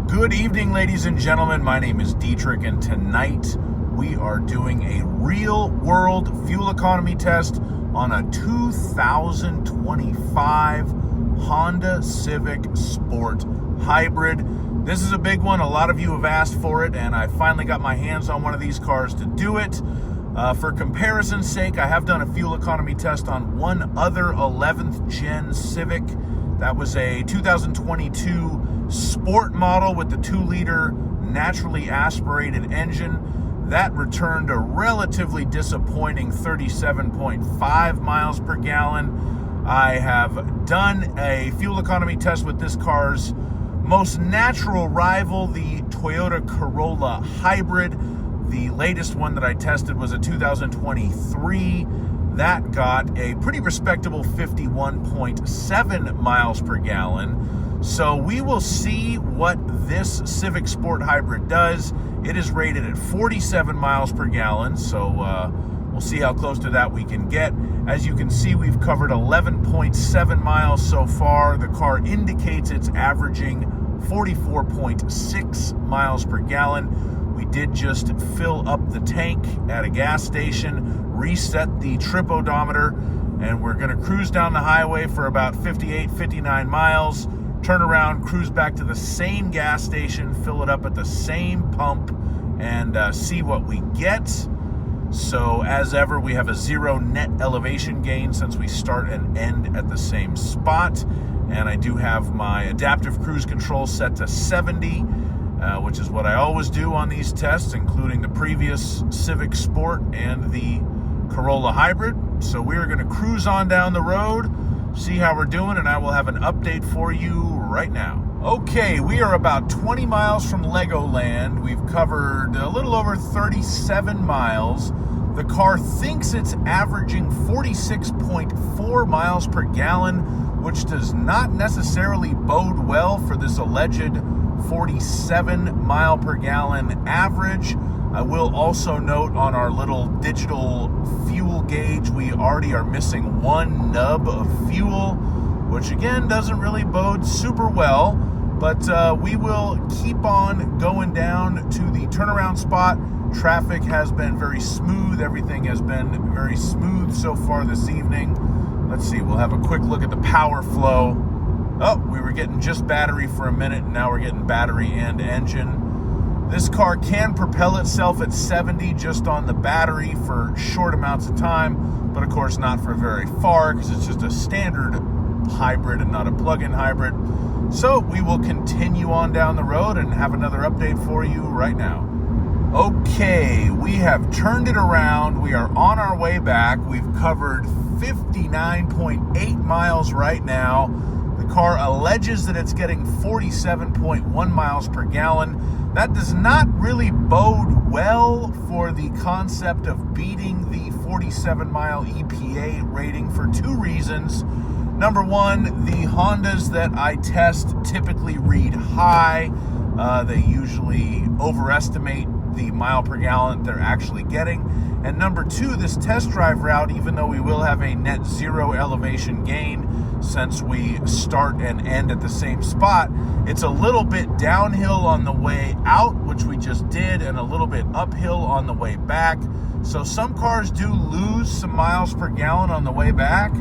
Good evening, ladies and gentlemen. My name is Dietrich, and tonight we are doing a real-world fuel economy test on a 2025 Honda Civic Sport Hybrid. This is a big one. A lot of you have asked for it, and I finally got my hands on one of these cars to do it. For comparison's sake, I have done a fuel economy test on one other 11th gen Civic. That was a 2022 Sport model with the 2-liter naturally aspirated engine. That returned a relatively disappointing 37.5 miles per gallon. I have done a fuel economy test with this car's most natural rival, the Toyota Corolla Hybrid. The latest one that I tested was a 2023. That got a pretty respectable 51.7 miles per gallon. So we will see what this Civic Sport Hybrid does. It is rated at 47 miles per gallon, so we'll see how close to that we can get. As you can see, we've covered 11.7 miles so far. The car indicates it's averaging 44.6 miles per gallon. We did just fill up the tank at a gas station, reset the trip odometer, and we're going to cruise down the highway for about 58, 59 miles. Turn around, cruise back to the same gas station, fill it up at the same pump, and see what we get. So as ever, we have a 0 net elevation gain since we start and end at the same spot. And I do have my adaptive cruise control set to 70, which is what I always do on these tests, including the previous Civic Sport and the Corolla Hybrid. So we are going to cruise on down the road, see how we're doing, and I will have an update for you right now. Okay, we are about 20 miles from Legoland. We've covered a little over 37 miles. The car thinks it's averaging 46.4 miles per gallon, which does not necessarily bode well for this alleged 47 mile per gallon average. I will also note on our little digital fuel gauge, we already are missing one nub of fuel, which again doesn't really bode super well, but we will keep on going down to the turnaround spot. Traffic has been very smooth. Everything has been very smooth so far this evening. Let's see, we'll have a quick look at the power flow. Oh, we were getting just battery for a minute, and now we're getting battery and engine. This car can propel itself at 70 just on the battery for short amounts of time, but of course not for very far because it's just a standard hybrid and not a plug-in hybrid. So we will continue on down the road and have another update for you right now. Okay, we have turned it around. We are on our way back. We've covered 59.8 miles right now. The car alleges that it's getting 47.1 miles per gallon. That does not really bode well for the concept of beating the 47-mile EPA rating for two reasons. Number one, the Hondas that I test typically read high. They usually overestimate the mile per gallon they're actually getting. And number two, this test drive route, even though we will have a net zero elevation gain since we start and end at the same spot, it's a little bit downhill on the way out, which we just did, and a little bit uphill on the way back. So some cars do lose some miles per gallon on the way back,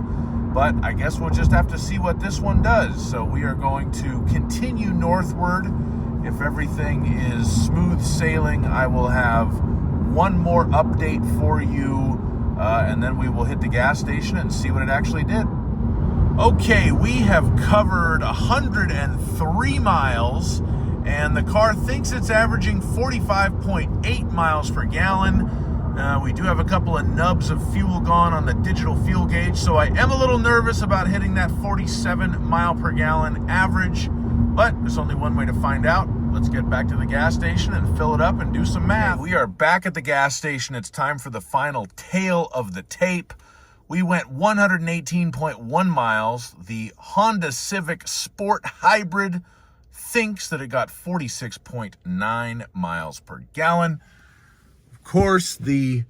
but I guess we'll just have to see what this one does. So we are going to continue northward. If everything is smooth sailing, I will have one more update for you, and then we will hit the gas station and see what it actually did. Okay, we have covered 103 miles, and the car thinks it's averaging 45.8 miles per gallon. We do have a couple of nubs of fuel gone on the digital fuel gauge, so I am a little nervous about hitting that 47 mile per gallon average, but there's only one way to find out. Let's get back to the gas station and fill it up and do some math. We are back at the gas station. It's time for the final tale of the tape. We went 118.1 miles. The Honda Civic Sport Hybrid thinks that it got 46.9 miles per gallon. Of course, the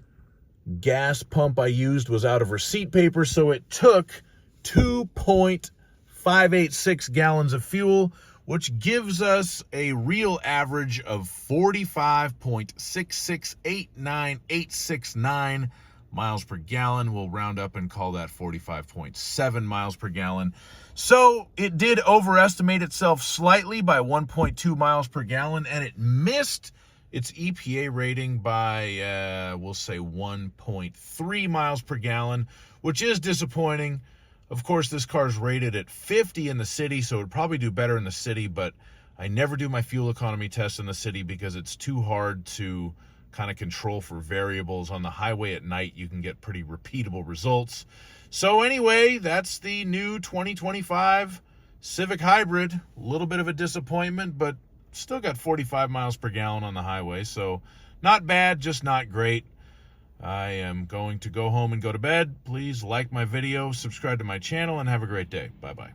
gas pump I used was out of receipt paper, so it took 2.586 gallons of fuel, which gives us a real average of 45.6689869 miles per gallon. We'll round up and call that 45.7 miles per gallon. So it did overestimate itself slightly by 1.2 miles per gallon, and it missed its EPA rating by, we'll say 1.3 miles per gallon, which is disappointing. Of course, this car's rated at 50 in the city, so it would probably do better in the city, but I never do my fuel economy test in the city because it's too hard to kind of control for variables. On the highway at night, you can get pretty repeatable results. So anyway, that's the new 2025 Civic Hybrid. A little bit of a disappointment, but still got 45 miles per gallon on the highway, so not bad, just not great. I am going to go home and go to bed. Please like my video, subscribe to my channel, and have a great day. Bye-bye.